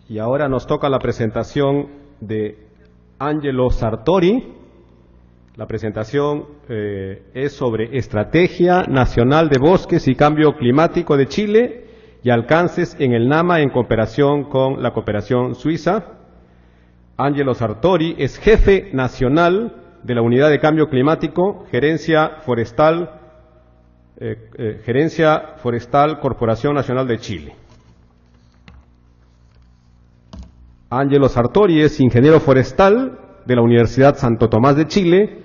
Y ahora nos toca la presentación de Angelo Sartori. La presentación es sobre Estrategia Nacional de Bosques y Cambio Climático de Chile y alcances en el NAMA en cooperación con la cooperación suiza. Angelo Sartori es jefe nacional de la Unidad de Cambio Climático, Gerencia Forestal, Corporación Nacional de Chile. Angelo Sartori es ingeniero forestal de la Universidad Santo Tomás de Chile,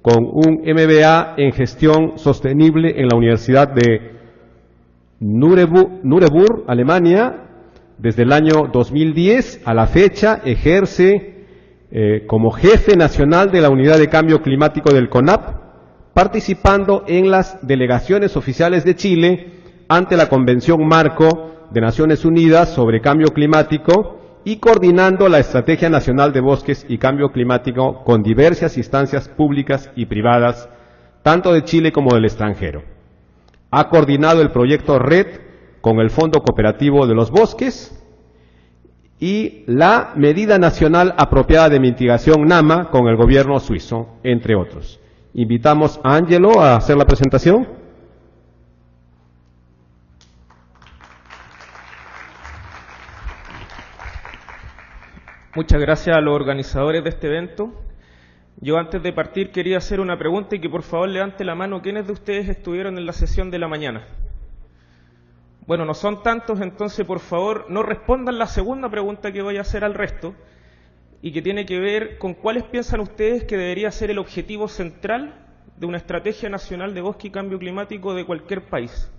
con un MBA en Gestión Sostenible en la Universidad de Nuremberg, Alemania. Desde el año 2010 a la fecha ejerce como jefe nacional de la Unidad de Cambio Climático del CONAP, participando en las delegaciones oficiales de Chile ante la Convención Marco de Naciones Unidas sobre Cambio Climático y coordinando la Estrategia Nacional de Bosques y Cambio Climático con diversas instancias públicas y privadas, tanto de Chile como del extranjero. Ha coordinado el proyecto RED con el Fondo Cooperativo de los Bosques y la Medida Nacional Apropiada de Mitigación NAMA con el gobierno suizo, entre otros. Invitamos a Angelo a hacer la presentación. Muchas gracias a los organizadores de este evento. Yo antes de partir quería hacer una pregunta y que por favor levante la mano quiénes de ustedes estuvieron en la sesión de la mañana. Bueno, no son tantos, entonces por favor no respondan la segunda pregunta que voy a hacer al resto y que tiene que ver con cuáles piensan ustedes que debería ser el objetivo central de una estrategia nacional de bosque y cambio climático de cualquier país.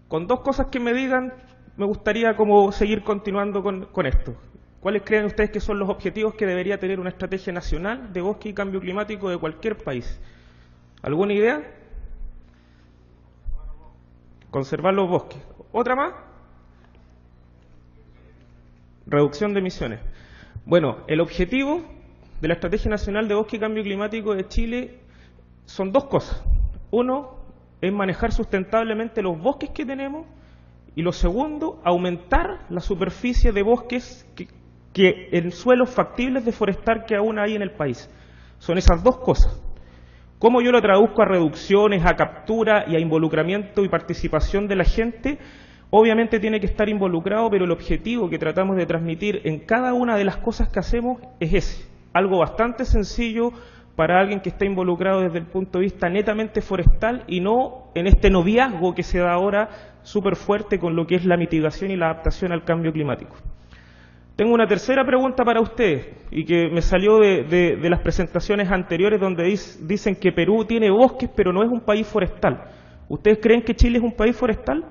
Con dos cosas que me digan, me gustaría como seguir continuando con esto. ¿Cuáles creen ustedes que son los objetivos que debería tener una estrategia nacional de bosque y cambio climático de cualquier país? ¿Alguna idea? Conservar los bosques. ¿Otra más? Reducción de emisiones. Bueno, el objetivo de la Estrategia Nacional de Bosque y Cambio Climático de Chile son dos cosas. Uno es manejar sustentablemente los bosques que tenemos y lo segundo, aumentar la superficie de bosques que en suelos factibles de forestar que aún hay en el país. Son esas dos cosas. ¿Cómo yo lo traduzco a reducciones, a captura y a involucramiento y participación de la gente? Obviamente tiene que estar involucrado, pero el objetivo que tratamos de transmitir en cada una de las cosas que hacemos es ese. Algo bastante sencillo para alguien que está involucrado desde el punto de vista netamente forestal y no en este noviazgo que se da ahora súper fuerte con lo que es la mitigación y la adaptación al cambio climático. Tengo una tercera pregunta para ustedes y que me salió de las presentaciones anteriores donde dicen que Perú tiene bosques pero no es un país forestal. ¿Ustedes creen que Chile es un país forestal?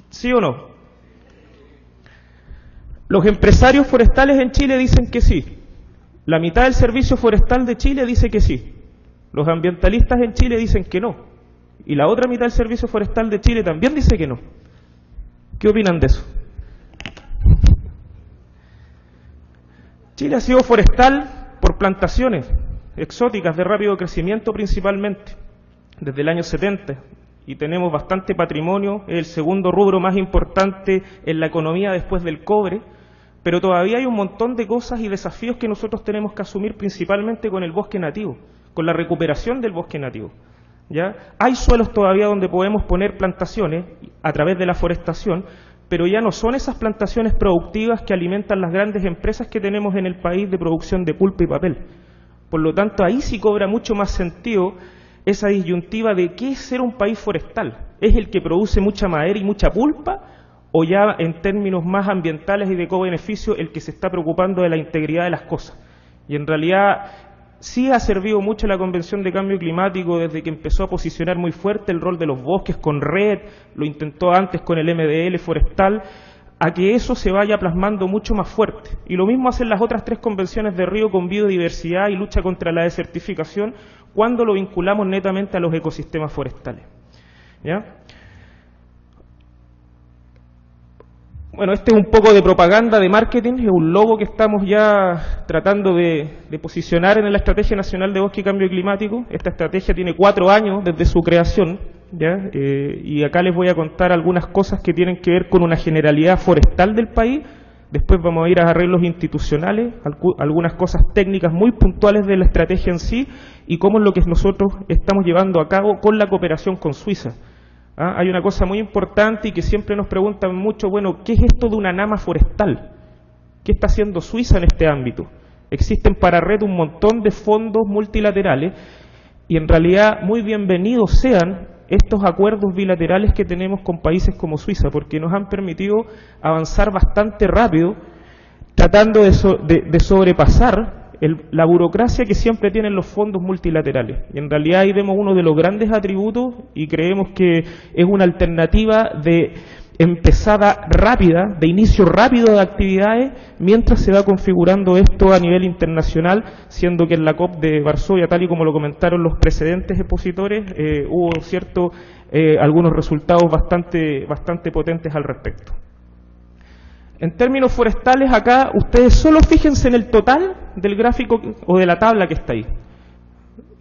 ¿Sí o no? Los empresarios forestales en Chile dicen que sí. La mitad del servicio forestal de Chile dice que sí. Los ambientalistas en Chile dicen que no. Y la otra mitad del servicio forestal de Chile también dice que no. ¿Qué opinan de eso? Chile ha sido forestal por plantaciones exóticas de rápido crecimiento principalmente, desde el año 70, y tenemos bastante patrimonio, es el segundo rubro más importante en la economía después del cobre, pero todavía hay un montón de cosas y desafíos que nosotros tenemos que asumir principalmente con el bosque nativo, con la recuperación del bosque nativo. ¿Ya? Hay suelos todavía donde podemos poner plantaciones a través de la forestación, pero ya no son esas plantaciones productivas que alimentan las grandes empresas que tenemos en el país de producción de pulpa y papel. Por lo tanto, ahí sí cobra mucho más sentido esa disyuntiva de qué es ser un país forestal. ¿Es el que produce mucha madera y mucha pulpa? ¿O ya en términos más ambientales y de co-beneficio el que se está preocupando de la integridad de las cosas? Y en realidad sí ha servido mucho la Convención de Cambio Climático desde que empezó a posicionar muy fuerte el rol de los bosques con RED, lo intentó antes con el MDL forestal, a que eso se vaya plasmando mucho más fuerte. Y lo mismo hacen las otras tres convenciones de Río con biodiversidad y lucha contra la desertificación cuando lo vinculamos netamente a los ecosistemas forestales. ¿Ya? Bueno, este es un poco de propaganda, de marketing, es un logo que estamos ya tratando de posicionar en la Estrategia Nacional de Bosque y Cambio Climático. Esta estrategia tiene 4 años desde su creación ¿ya? Y acá les voy a contar algunas cosas que tienen que ver con una generalidad forestal del país. Después vamos a ir a arreglos institucionales, algunas cosas técnicas muy puntuales de la estrategia en sí y cómo es lo que nosotros estamos llevando a cabo con la cooperación con Suiza. ¿Ah? Hay una cosa muy importante y que siempre nos preguntan mucho, bueno, ¿qué es esto de una NAMA forestal? ¿Qué está haciendo Suiza en este ámbito? Existen para REDD un montón de fondos multilaterales y en realidad muy bienvenidos sean estos acuerdos bilaterales que tenemos con países como Suiza, porque nos han permitido avanzar bastante rápido, tratando de sobrepasar la burocracia que siempre tienen los fondos multilaterales. Y en realidad ahí vemos uno de los grandes atributos y creemos que es una alternativa de empezada rápida, de inicio rápido de actividades, mientras se va configurando esto a nivel internacional, siendo que en la COP de Varsovia, tal y como lo comentaron los precedentes expositores, hubo algunos resultados bastante potentes al respecto. En términos forestales, acá ustedes solo fíjense en el total del gráfico o de la tabla que está ahí.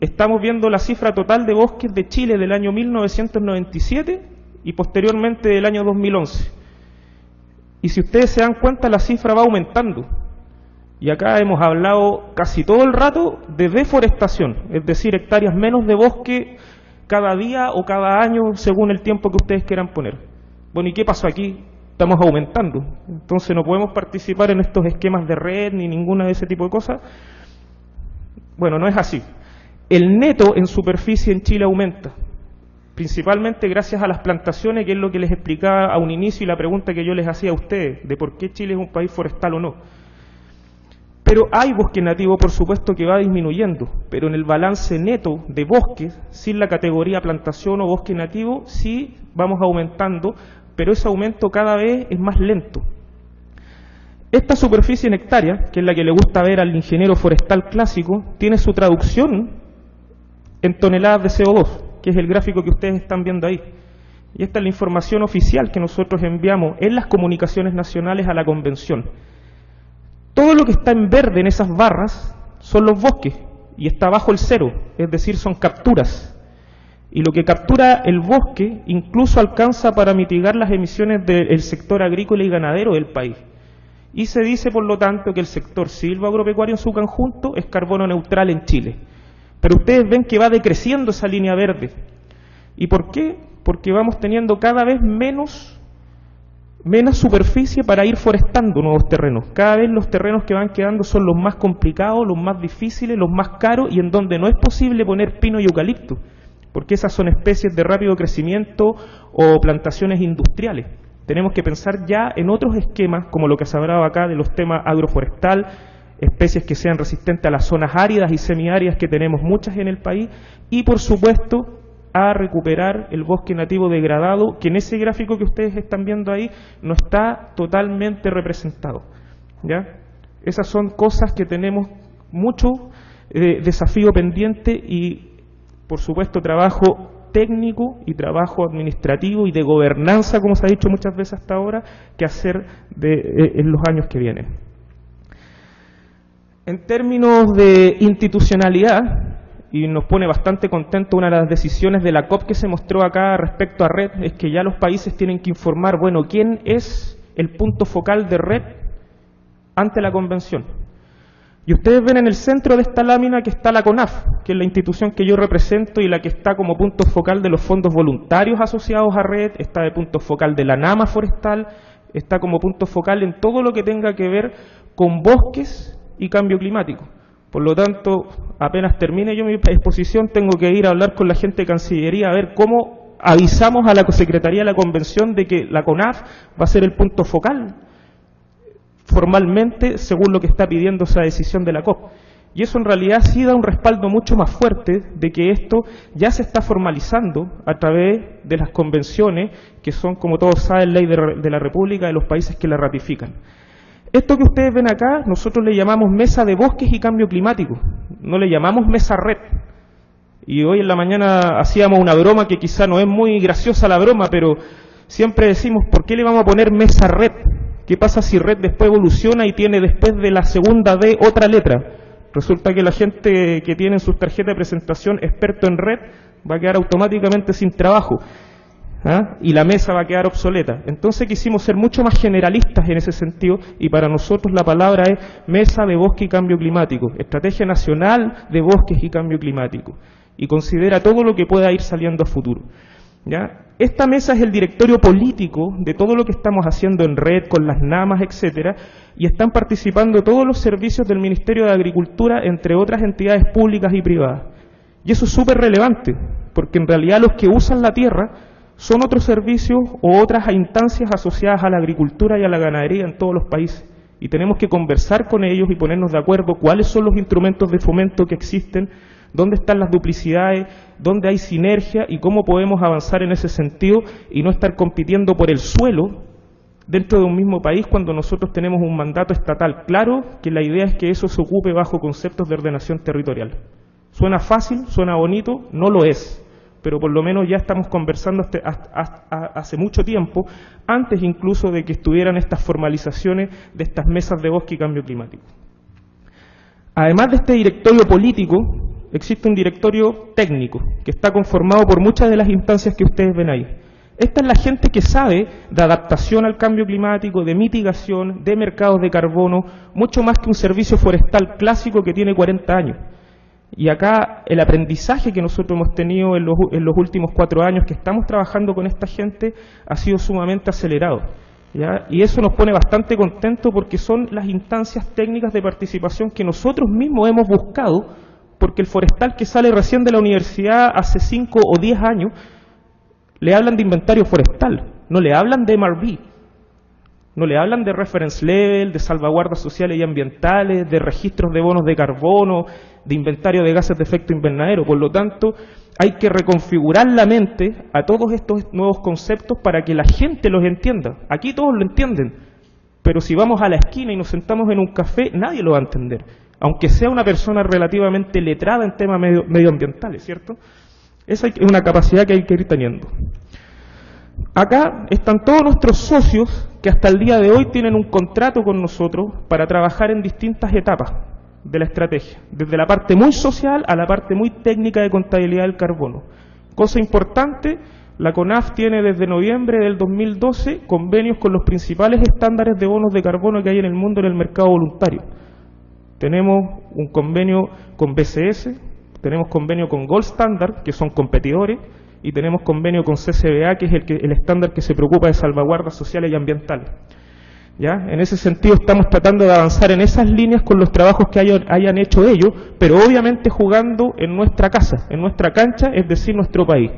Estamos viendo la cifra total de bosques de Chile del año 1997 y posteriormente del año 2011. Y si ustedes se dan cuenta, la cifra va aumentando. Y acá hemos hablado casi todo el rato de deforestación, es decir, hectáreas menos de bosque cada día o cada año según el tiempo que ustedes quieran poner. Bueno, ¿y qué pasó aquí? Estamos aumentando. Entonces no podemos participar en estos esquemas de red ni ninguna de ese tipo de cosas. Bueno, no es así. El neto en superficie en Chile aumenta, principalmente gracias a las plantaciones, que es lo que les explicaba a un inicio y la pregunta que yo les hacía a ustedes, de por qué Chile es un país forestal o no. Pero hay bosque nativo, por supuesto, que va disminuyendo, pero en el balance neto de bosques, sin la categoría plantación o bosque nativo, sí vamos aumentando, pero ese aumento cada vez es más lento. Esta superficie en hectáreas, que es la que le gusta ver al ingeniero forestal clásico, tiene su traducción en toneladas de CO2, que es el gráfico que ustedes están viendo ahí. Y esta es la información oficial que nosotros enviamos en las comunicaciones nacionales a la convención. Todo lo que está en verde en esas barras son los bosques, y está bajo el cero, es decir, son capturas. Y lo que captura el bosque incluso alcanza para mitigar las emisiones del sector agrícola y ganadero del país. Y se dice, por lo tanto, que el sector silvoagropecuario en su conjunto es carbono neutral en Chile. Pero ustedes ven que va decreciendo esa línea verde. ¿Y por qué? Porque vamos teniendo cada vez menos superficie para ir forestando nuevos terrenos. Cada vez los terrenos que van quedando son los más complicados, los más difíciles, los más caros y en donde no es posible poner pino y eucalipto, porque esas son especies de rápido crecimiento o plantaciones industriales. Tenemos que pensar ya en otros esquemas, como lo que se hablaba acá de los temas agroforestal, especies que sean resistentes a las zonas áridas y semiáridas, que tenemos muchas en el país, y por supuesto a recuperar el bosque nativo degradado, que en ese gráfico que ustedes están viendo ahí no está totalmente representado, ¿ya? Esas son cosas que tenemos mucho desafío pendiente y por supuesto trabajo técnico y trabajo administrativo y de gobernanza, como se ha dicho muchas veces hasta ahora, que hacer en los años que vienen. En términos de institucionalidad, y nos pone bastante contento una de las decisiones de la COP que se mostró acá respecto a REDD, es que ya los países tienen que informar, bueno, quién es el punto focal de REDD ante la convención. Y ustedes ven en el centro de esta lámina que está la CONAF, que es la institución que yo represento y la que está como punto focal de los fondos voluntarios asociados a REDD, está de punto focal de la NAMA forestal, está como punto focal en todo lo que tenga que ver con bosques y cambio climático. Por lo tanto, apenas termine yo mi exposición, tengo que ir a hablar con la gente de Cancillería a ver cómo avisamos a la Secretaría de la Convención de que la CONAF va a ser el punto focal formalmente, según lo que está pidiendo esa decisión de la COP. Y eso en realidad sí da un respaldo mucho más fuerte de que esto ya se está formalizando a través de las convenciones, que son, como todos saben, ley de la República de los países que la ratifican. Esto que ustedes ven acá, nosotros le llamamos Mesa de Bosques y Cambio Climático, no le llamamos Mesa Red. Y hoy en la mañana hacíamos una broma que quizá no es muy graciosa la broma, pero siempre decimos, ¿por qué le vamos a poner Mesa Red? ¿Qué pasa si Red después evoluciona y tiene después de la segunda D otra letra? Resulta que la gente que tiene en sus tarjetas de presentación experto en Red va a quedar automáticamente sin trabajo. ¿Ah? Y la mesa va a quedar obsoleta. Entonces quisimos ser mucho más generalistas en ese sentido y para nosotros la palabra es Mesa de Bosque y Cambio Climático, Estrategia Nacional de Bosques y Cambio Climático, y considera todo lo que pueda ir saliendo a futuro. ¿Ya? Esta mesa es el directorio político de todo lo que estamos haciendo en red, con las NAMAS, etcétera, y están participando todos los servicios del Ministerio de Agricultura, entre otras entidades públicas y privadas. Y eso es súper relevante, porque en realidad los que usan la tierra son otros servicios o otras instancias asociadas a la agricultura y a la ganadería en todos los países. Y tenemos que conversar con ellos y ponernos de acuerdo cuáles son los instrumentos de fomento que existen, dónde están las duplicidades, dónde hay sinergia y cómo podemos avanzar en ese sentido y no estar compitiendo por el suelo dentro de un mismo país cuando nosotros tenemos un mandato estatal claro, que la idea es que eso se ocupe bajo conceptos de ordenación territorial. Suena fácil, suena bonito, no lo es. Pero por lo menos ya estamos conversando hace mucho tiempo, antes incluso de que estuvieran estas formalizaciones de estas mesas de bosque y cambio climático. Además de este directorio político, existe un directorio técnico, que está conformado por muchas de las instancias que ustedes ven ahí. Esta es la gente que sabe de adaptación al cambio climático, de mitigación, de mercados de carbono, mucho más que un servicio forestal clásico que tiene 40 años. Y acá el aprendizaje que nosotros hemos tenido en los últimos 4 años que estamos trabajando con esta gente ha sido sumamente acelerado, ¿ya? Y eso nos pone bastante contentos porque son las instancias técnicas de participación que nosotros mismos hemos buscado, porque el forestal que sale recién de la universidad hace 5 o 10 años, le hablan de inventario forestal, no le hablan de MRV, no le hablan de reference level, de salvaguardas sociales y ambientales, de registros de bonos de carbono, de inventario de gases de efecto invernadero. Por lo tanto, hay que reconfigurar la mente a todos estos nuevos conceptos para que la gente los entienda. Aquí todos lo entienden, pero si vamos a la esquina y nos sentamos en un café, nadie lo va a entender, aunque sea una persona relativamente letrada en temas medioambientales, ¿cierto? Esa es una capacidad que hay que ir teniendo. Acá están todos nuestros socios que hasta el día de hoy tienen un contrato con nosotros para trabajar en distintas etapas de la estrategia, desde la parte muy social a la parte muy técnica de contabilidad del carbono. Cosa importante, la CONAF tiene desde noviembre del 2012 convenios con los principales estándares de bonos de carbono que hay en el mundo en el mercado voluntario. Tenemos un convenio con BCS, tenemos convenio con Gold Standard, que son competidores, y tenemos convenio con CCBA, que es el estándar que se preocupa de salvaguardas sociales y ambientales. ¿Ya? En ese sentido estamos tratando de avanzar en esas líneas con los trabajos que hayan hecho ellos, pero obviamente jugando en nuestra casa, en nuestra cancha, es decir, nuestro país.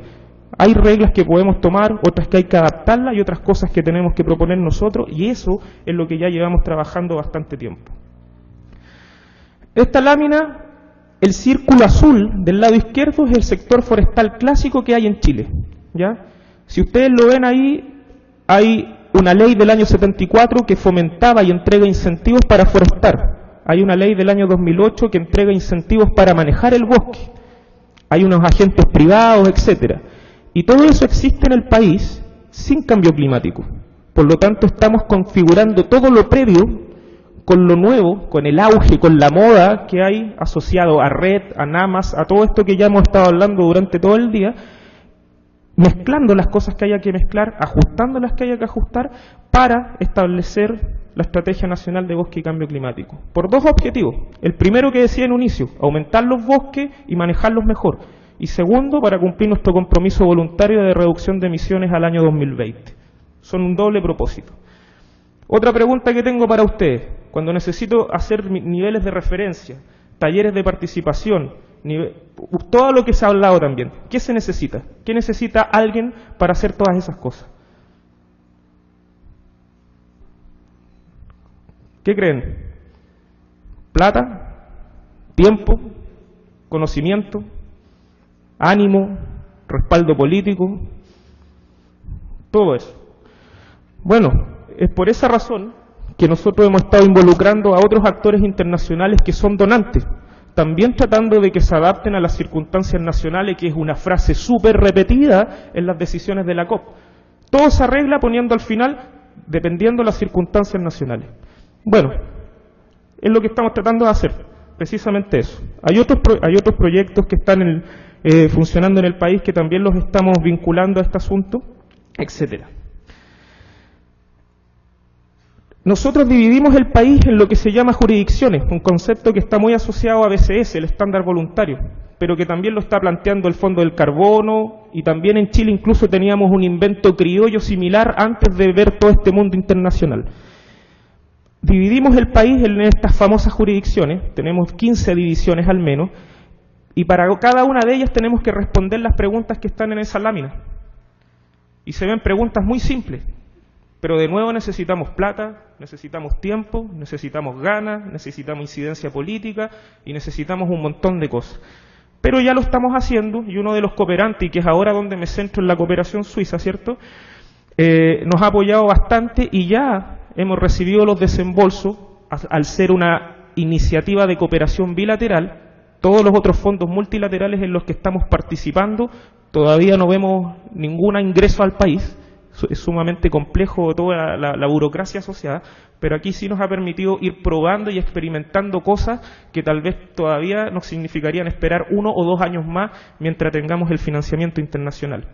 Hay reglas que podemos tomar, otras que hay que adaptarlas y otras cosas que tenemos que proponer nosotros, y eso es lo que ya llevamos trabajando bastante tiempo. Esta lámina, el círculo azul del lado izquierdo, es el sector forestal clásico que hay en Chile. ¿Ya? Si ustedes lo ven ahí, hay una ley del año 74 que fomentaba y entrega incentivos para forestar. Hay una ley del año 2008 que entrega incentivos para manejar el bosque. Hay unos agentes privados, etcétera. Y todo eso existe en el país sin cambio climático. Por lo tanto, estamos configurando todo lo previo con lo nuevo, con el auge, con la moda que hay asociado a red, a NAMAS, a todo esto que ya hemos estado hablando durante todo el día, mezclando las cosas que haya que mezclar, ajustando las que haya que ajustar para establecer la Estrategia Nacional de Bosque y Cambio Climático. Por 2 objetivos. El primero que decía en un inicio, aumentar los bosques y manejarlos mejor. Y segundo, para cumplir nuestro compromiso voluntario de reducción de emisiones al año 2020. Son un doble propósito. Otra pregunta que tengo para ustedes. Cuando necesito hacer niveles de referencia, talleres de participación, todo lo que se ha hablado también, ¿qué se necesita? ¿Qué necesita alguien para hacer todas esas cosas? ¿Qué creen? ¿Plata? ¿Tiempo? ¿Conocimiento? ¿Ánimo? ¿Respaldo político? Todo eso. Bueno, es por esa razón que nosotros hemos estado involucrando a otros actores internacionales que son donantes, también tratando de que se adapten a las circunstancias nacionales, que es una frase súper repetida en las decisiones de la COP. Todo se arregla poniendo al final, dependiendo de las circunstancias nacionales. Bueno, es lo que estamos tratando de hacer, precisamente eso. Hay otros proyectos que están funcionando en el país, que también los estamos vinculando a este asunto, etcétera. Nosotros dividimos el país en lo que se llama jurisdicciones, un concepto que está muy asociado a BCS, el estándar voluntario, pero que también lo está planteando el Fondo del Carbono, y también en Chile incluso teníamos un invento criollo similar antes de ver todo este mundo internacional. Dividimos el país en estas famosas jurisdicciones, tenemos 15 divisiones al menos, y para cada una de ellas tenemos que responder las preguntas que están en esa lámina. Y se ven preguntas muy simples. Pero de nuevo necesitamos plata, necesitamos tiempo, necesitamos ganas, necesitamos incidencia política y necesitamos un montón de cosas. Pero ya lo estamos haciendo, y uno de los cooperantes, y que es ahora donde me centro en la cooperación suiza, ¿cierto?, nos ha apoyado bastante y ya hemos recibido los desembolsos al ser una iniciativa de cooperación bilateral. Todos los otros fondos multilaterales en los que estamos participando todavía no vemos ningún ingreso al país. Es sumamente complejo toda la burocracia asociada, pero aquí sí nos ha permitido ir probando y experimentando cosas que tal vez todavía nos significarían esperar 1 o 2 años más mientras tengamos el financiamiento internacional.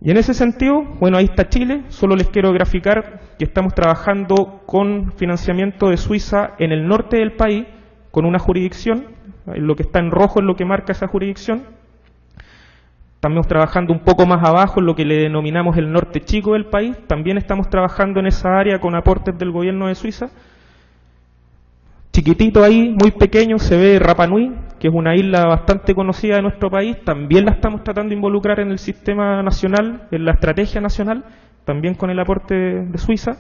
Y en ese sentido, bueno, ahí está Chile. Solo les quiero graficar que estamos trabajando con financiamiento de Suiza en el norte del país, con una jurisdicción, lo que está en rojo es lo que marca esa jurisdicción. Estamos trabajando un poco más abajo en lo que le denominamos el norte chico del país. También estamos trabajando en esa área con aportes del gobierno de Suiza. Chiquitito ahí, muy pequeño, se ve Rapa Nui, que es una isla bastante conocida de nuestro país. También la estamos tratando de involucrar en el sistema nacional, en la estrategia nacional, también con el aporte de Suiza.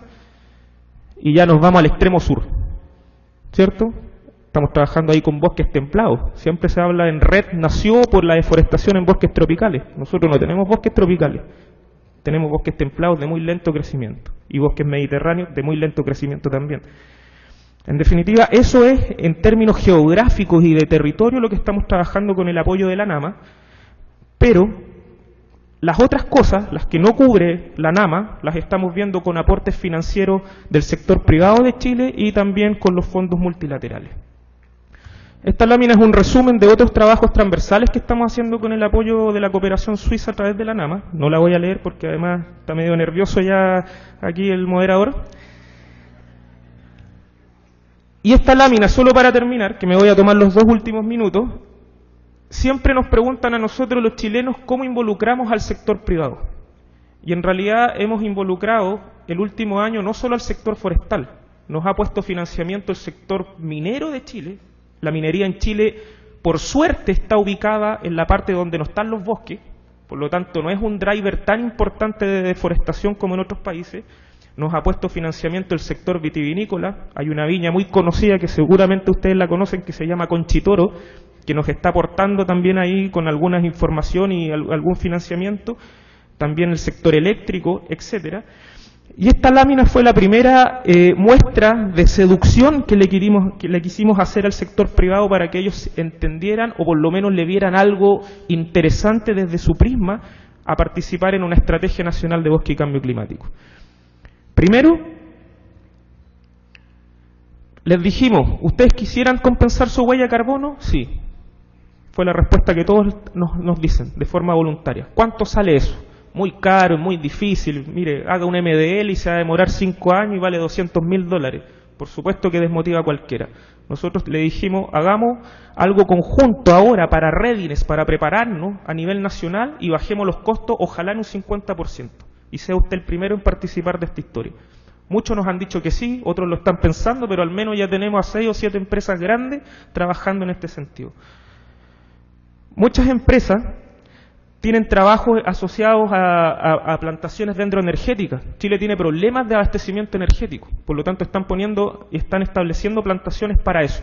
Y ya nos vamos al extremo sur, ¿cierto? Estamos trabajando ahí con bosques templados. Siempre se habla en red, nació por la deforestación en bosques tropicales. Nosotros no tenemos bosques tropicales. Tenemos bosques templados de muy lento crecimiento. Y bosques mediterráneos de muy lento crecimiento también. En definitiva, eso es, en términos geográficos y de territorio, lo que estamos trabajando con el apoyo de la NAMA. Pero las otras cosas, las que no cubre la NAMA, las estamos viendo con aportes financieros del sector privado de Chile y también con los fondos multilaterales. Esta lámina es un resumen de otros trabajos transversales que estamos haciendo con el apoyo de la cooperación suiza a través de la NAMA. No la voy a leer porque además está medio nervioso ya aquí el moderador. Y esta lámina, solo para terminar, que me voy a tomar los 2 últimos minutos, siempre nos preguntan a nosotros los chilenos cómo involucramos al sector privado. Y en realidad hemos involucrado el último año no solo al sector forestal, nos ha puesto financiamiento el sector minero de Chile. La minería en Chile, por suerte, está ubicada en la parte donde no están los bosques, por lo tanto no es un driver tan importante de deforestación como en otros países. Nos ha puesto financiamiento el sector vitivinícola. Hay una viña muy conocida que seguramente ustedes la conocen que se llama Conchitoro, que nos está aportando también ahí con algunas información y algún financiamiento. También el sector eléctrico, etcétera. Y esta lámina fue la primera muestra de seducción que le quisimos hacer al sector privado para que ellos entendieran o por lo menos le vieran algo interesante desde su prisma a participar en una estrategia nacional de bosque y cambio climático. Primero, les dijimos, ¿ustedes quisieran compensar su huella de carbono? Sí. Fue la respuesta que todos nos dicen, de forma voluntaria. ¿Cuánto sale eso? Muy caro, muy difícil. Mire, haga un MDL y se va a demorar 5 años y vale $200.000. Por supuesto que desmotiva a cualquiera. Nosotros le dijimos, hagamos algo conjunto ahora para readiness, para prepararnos a nivel nacional y bajemos los costos, ojalá en un 50%. Y sea usted el primero en participar de esta historia. Muchos nos han dicho que sí, otros lo están pensando, pero al menos ya tenemos a 6 o 7 empresas grandes trabajando en este sentido. Muchas empresas tienen trabajos asociados a plantaciones dendroenergéticas. Chile tiene problemas de abastecimiento energético, por lo tanto están estableciendo plantaciones para eso.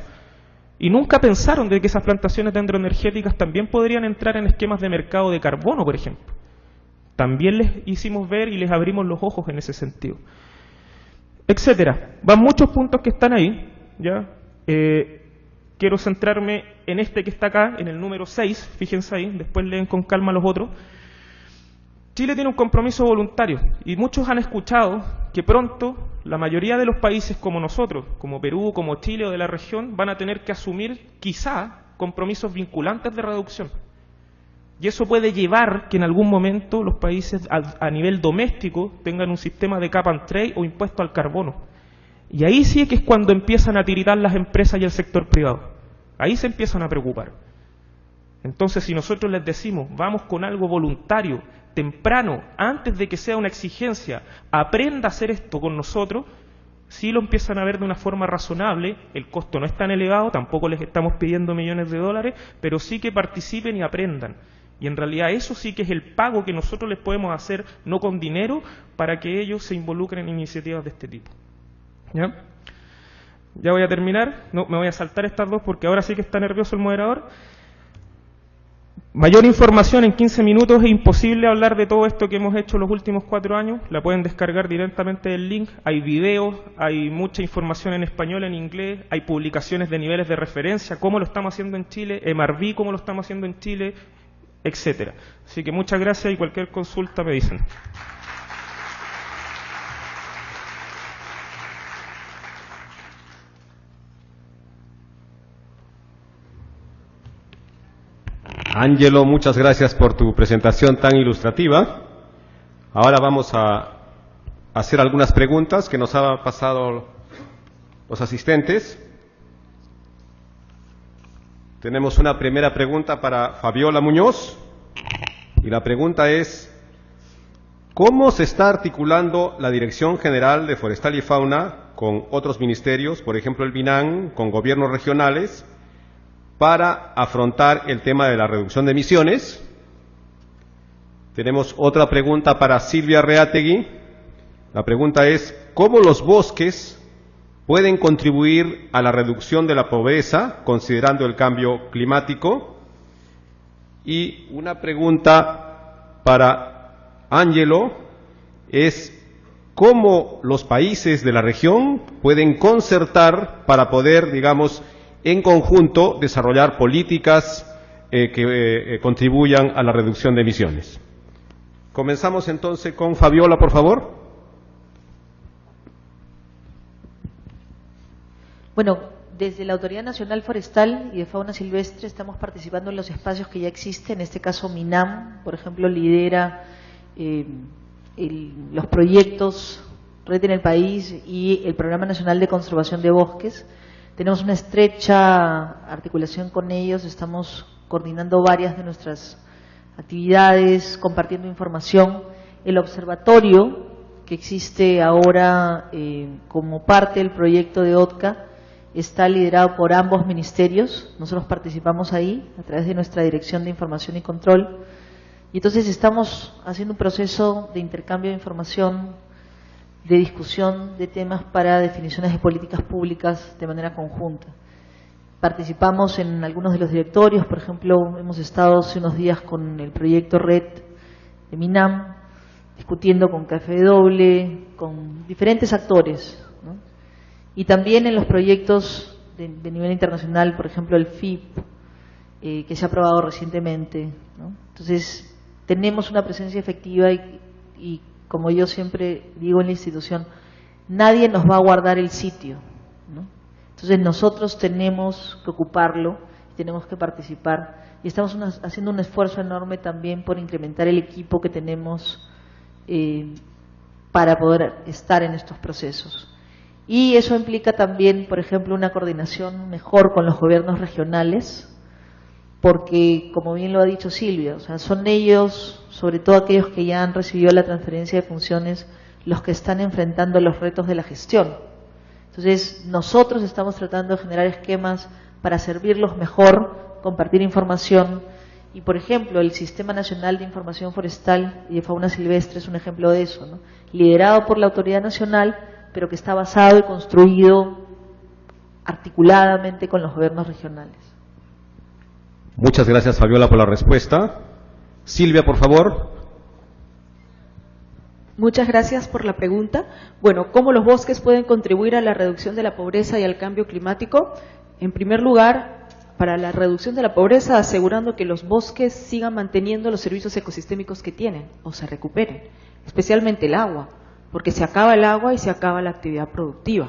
Y nunca pensaron de que esas plantaciones dendroenergéticas también podrían entrar en esquemas de mercado de carbono, por ejemplo. También les hicimos ver y les abrimos los ojos en ese sentido. Etcétera. Van muchos puntos que están ahí, ¿ya? Quiero centrarme en este que está acá, en el número 6, fíjense ahí, después leen con calma los otros. Chile tiene un compromiso voluntario y muchos han escuchado que pronto la mayoría de los países como nosotros, como Perú, como Chile o de la región, van a tener que asumir quizá compromisos vinculantes de reducción. Y eso puede llevar que en algún momento los países a nivel doméstico tengan un sistema de cap and trade o impuesto al carbono. Y ahí sí que es cuando empiezan a tiritar las empresas y el sector privado. Ahí se empiezan a preocupar. Entonces, si nosotros les decimos, vamos con algo voluntario, temprano, antes de que sea una exigencia, aprenda a hacer esto con nosotros, sí lo empiezan a ver de una forma razonable, el costo no es tan elevado, tampoco les estamos pidiendo millones de dólares, pero sí que participen y aprendan. Y en realidad eso sí que es el pago que nosotros les podemos hacer, no con dinero, para que ellos se involucren en iniciativas de este tipo. ¿Ya? Ya voy a terminar, no, me voy a saltar estas dos porque ahora sí que está nervioso el moderador. Mayor información en 15 minutos, es imposible hablar de todo esto que hemos hecho los últimos 4 años, la pueden descargar directamente del link, hay videos, hay mucha información en español, en inglés, hay publicaciones de niveles de referencia, cómo lo estamos haciendo en Chile, EMARVI, cómo lo estamos haciendo en Chile, etcétera. Así que muchas gracias y cualquier consulta me dicen. Ángelo, muchas gracias por tu presentación tan ilustrativa. Ahora vamos a hacer algunas preguntas que nos han pasado los asistentes. Tenemos una primera pregunta para Fabiola Muñoz y la pregunta es: ¿cómo se está articulando la Dirección General de Forestal y Fauna con otros ministerios, por ejemplo el BINAN, con gobiernos regionales, para afrontar el tema de la reducción de emisiones? Tenemos otra pregunta para Silvia Reategui. La pregunta es: ¿cómo los bosques pueden contribuir a la reducción de la pobreza, considerando el cambio climático? Y una pregunta para Ángelo es: ¿cómo los países de la región pueden concertar para poder, digamos, en conjunto, desarrollar políticas que contribuyan a la reducción de emisiones? Comenzamos entonces con Fabiola, por favor. Bueno, desde la Autoridad Nacional Forestal y de Fauna Silvestre estamos participando en los espacios que ya existen. En este caso, MINAM, por ejemplo, lidera los proyectos Red en el País y el Programa Nacional de Conservación de Bosques. Tenemos una estrecha articulación con ellos, estamos coordinando varias de nuestras actividades, compartiendo información. El observatorio que existe ahora como parte del proyecto de OTCA está liderado por ambos ministerios. Nosotros participamos ahí a través de nuestra Dirección de Información y Control. Y entonces estamos haciendo un proceso de intercambio de información, de discusión de temas para definiciones de políticas públicas de manera conjunta. Participamos en algunos de los directorios, por ejemplo, hemos estado hace unos días con el proyecto Red de MINAM, discutiendo con KfW, con diferentes actores, ¿no? Y también en los proyectos de nivel internacional, por ejemplo el FIP, que se ha aprobado recientemente, ¿no? Entonces, tenemos una presencia efectiva y como yo siempre digo en la institución, nadie nos va a guardar el sitio, ¿no? Entonces nosotros tenemos que ocuparlo, tenemos que participar y estamos haciendo un esfuerzo enorme también por incrementar el equipo que tenemos para poder estar en estos procesos. Y eso implica también, por ejemplo, una coordinación mejor con los gobiernos regionales, porque, como bien lo ha dicho Silvia, o sea, son ellos, sobre todo aquellos que ya han recibido la transferencia de funciones, los que están enfrentando los retos de la gestión. Entonces, nosotros estamos tratando de generar esquemas para servirlos mejor, compartir información, y por ejemplo, el Sistema Nacional de Información Forestal y de Fauna Silvestre es un ejemplo de eso, ¿no? Liderado por la Autoridad Nacional, pero que está basado y construido articuladamente con los gobiernos regionales. Muchas gracias, Fabiola, por la respuesta. Silvia, por favor. Muchas gracias por la pregunta. Bueno, ¿cómo los bosques pueden contribuir a la reducción de la pobreza y al cambio climático? En primer lugar, para la reducción de la pobreza, asegurando que los bosques sigan manteniendo los servicios ecosistémicos que tienen o se recuperen, especialmente el agua, porque se acaba el agua y se acaba la actividad productiva.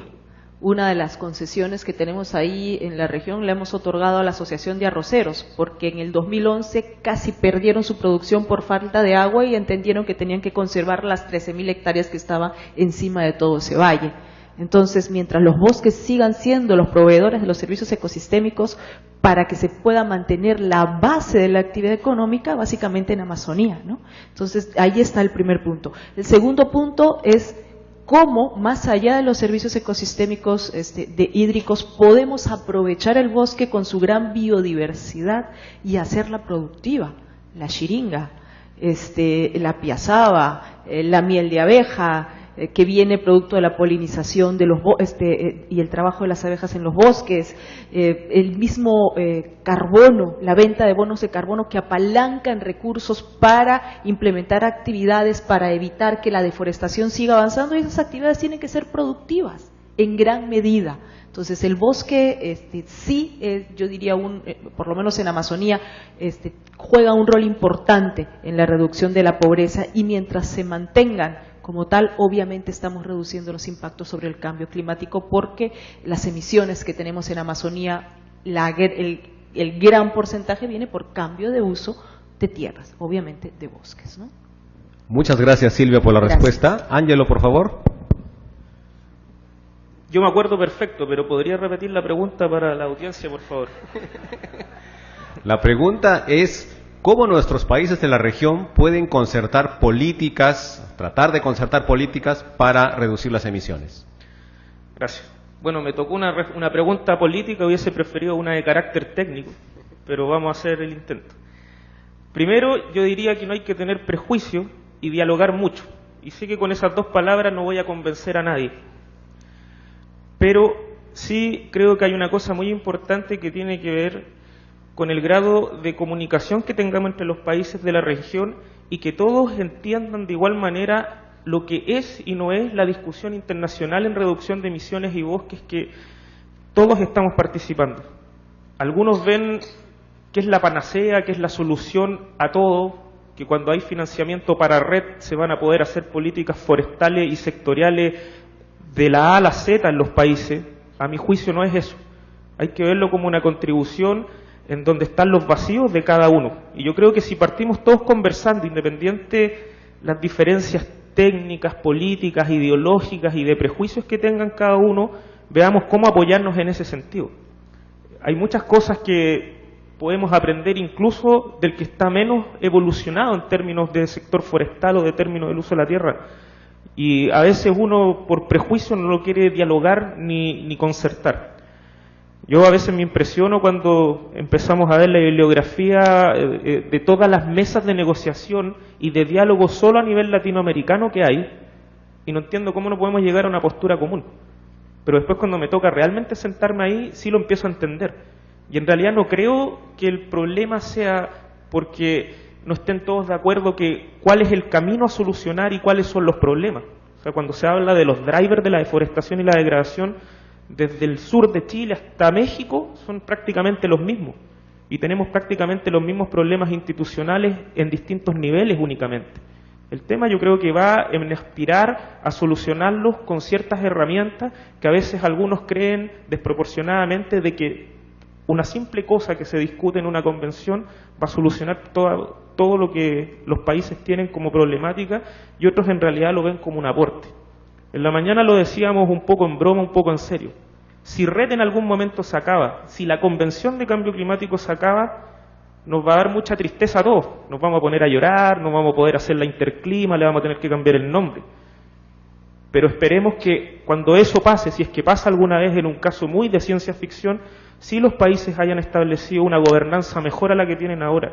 una de las concesiones que tenemos ahí en la región la hemos otorgado a la Asociación de Arroceros, porque en el 2011 casi perdieron su producción por falta de agua y entendieron que tenían que conservar las 13.000 hectáreas que estaban encima de todo ese valle. Entonces, mientras los bosques sigan siendo los proveedores de los servicios ecosistémicos para que se pueda mantener la base de la actividad económica, básicamente en Amazonía, ¿no? Entonces, ahí está el primer punto. El segundo punto es cómo, más allá de los servicios ecosistémicos hídricos, podemos aprovechar el bosque con su gran biodiversidad y hacerla productiva. La xiringa, la piazaba, la miel de abeja, que viene producto de la polinización de los y el trabajo de las abejas en los bosques, el mismo carbono, la venta de bonos de carbono que apalancan recursos para implementar actividades para evitar que la deforestación siga avanzando, y esas actividades tienen que ser productivas en gran medida. Entonces el bosque sí, yo diría, por lo menos en Amazonía, juega un rol importante en la reducción de la pobreza, y mientras se mantengan como tal, obviamente estamos reduciendo los impactos sobre el cambio climático, porque las emisiones que tenemos en Amazonía, el gran porcentaje viene por cambio de uso de tierras, obviamente de bosques, ¿no? Muchas gracias, Silvia, por la respuesta. Ángelo, por favor. Yo me acuerdo perfecto, pero ¿podría repetir la pregunta para la audiencia, por favor? La pregunta es: ¿cómo nuestros países de la región pueden concertar políticas, tratar de concertar políticas para reducir las emisiones? Gracias. Bueno, me tocó una pregunta política, hubiese preferido una de carácter técnico, pero vamos a hacer el intento. Primero, yo diría que no hay que tener prejuicio y dialogar mucho. Y sé que con esas dos palabras no voy a convencer a nadie. Pero sí creo que hay una cosa muy importante que tiene que ver con el grado de comunicación que tengamos entre los países de la región, y que todos entiendan de igual manera lo que es y no es la discusión internacional en reducción de emisiones y bosques que todos estamos participando. Algunos ven que es la panacea, que es la solución a todo, que cuando hay financiamiento para red se van a poder hacer políticas forestales y sectoriales de la A a la Z en los países. A mi juicio no es eso. Hay que verlo como una contribución en donde están los vacíos de cada uno. Y yo creo que si partimos todos conversando, independiente las diferencias técnicas, políticas, ideológicas y de prejuicios que tengan cada uno, veamos cómo apoyarnos en ese sentido. Hay muchas cosas que podemos aprender incluso del que está menos evolucionado en términos de sector forestal o de términos del uso de la tierra. Y a veces uno por prejuicio no lo quiere dialogar ni concertar. Yo a veces me impresiono cuando empezamos a ver la bibliografía de todas las mesas de negociación y de diálogo solo a nivel latinoamericano que hay, y no entiendo cómo no podemos llegar a una postura común. Pero después, cuando me toca realmente sentarme ahí, sí lo empiezo a entender. Y en realidad no creo que el problema sea porque no estén todos de acuerdo cuál es el camino a solucionar y cuáles son los problemas. O sea, cuando se habla de los drivers de la deforestación y la degradación, desde el sur de Chile hasta México son prácticamente los mismos, y tenemos prácticamente los mismos problemas institucionales en distintos niveles únicamente. El tema yo creo que va en aspirar a solucionarlos con ciertas herramientas que a veces algunos creen desproporcionadamente de que una simple cosa que se discute en una convención va a solucionar todo lo que los países tienen como problemática, y otros en realidad lo ven como un aporte. En la mañana lo decíamos un poco en broma, un poco en serio. Si RED en algún momento se acaba, si la Convención de Cambio Climático se acaba, nos va a dar mucha tristeza a todos. Nos vamos a poner a llorar, no vamos a poder hacer la Interclima, le vamos a tener que cambiar el nombre. Pero esperemos que cuando eso pase, si es que pasa alguna vez en un caso muy de ciencia ficción, sí los países hayan establecido una gobernanza mejor a la que tienen ahora,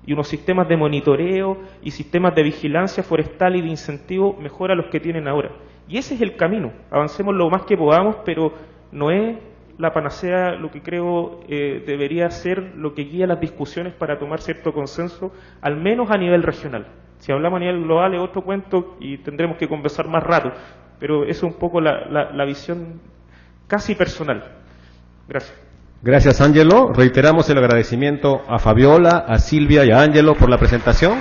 y unos sistemas de monitoreo y sistemas de vigilancia forestal y de incentivo mejor a los que tienen ahora. Y ese es el camino. Avancemos lo más que podamos, pero no es la panacea lo que creo debería ser lo que guía las discusiones para tomar cierto consenso, al menos a nivel regional. Si hablamos a nivel global es otro cuento y tendremos que conversar más rato, pero eso es un poco la visión casi personal. Gracias. Gracias, Ángelo. Reiteramos el agradecimiento a Fabiola, a Silvia y a Ángelo por la presentación.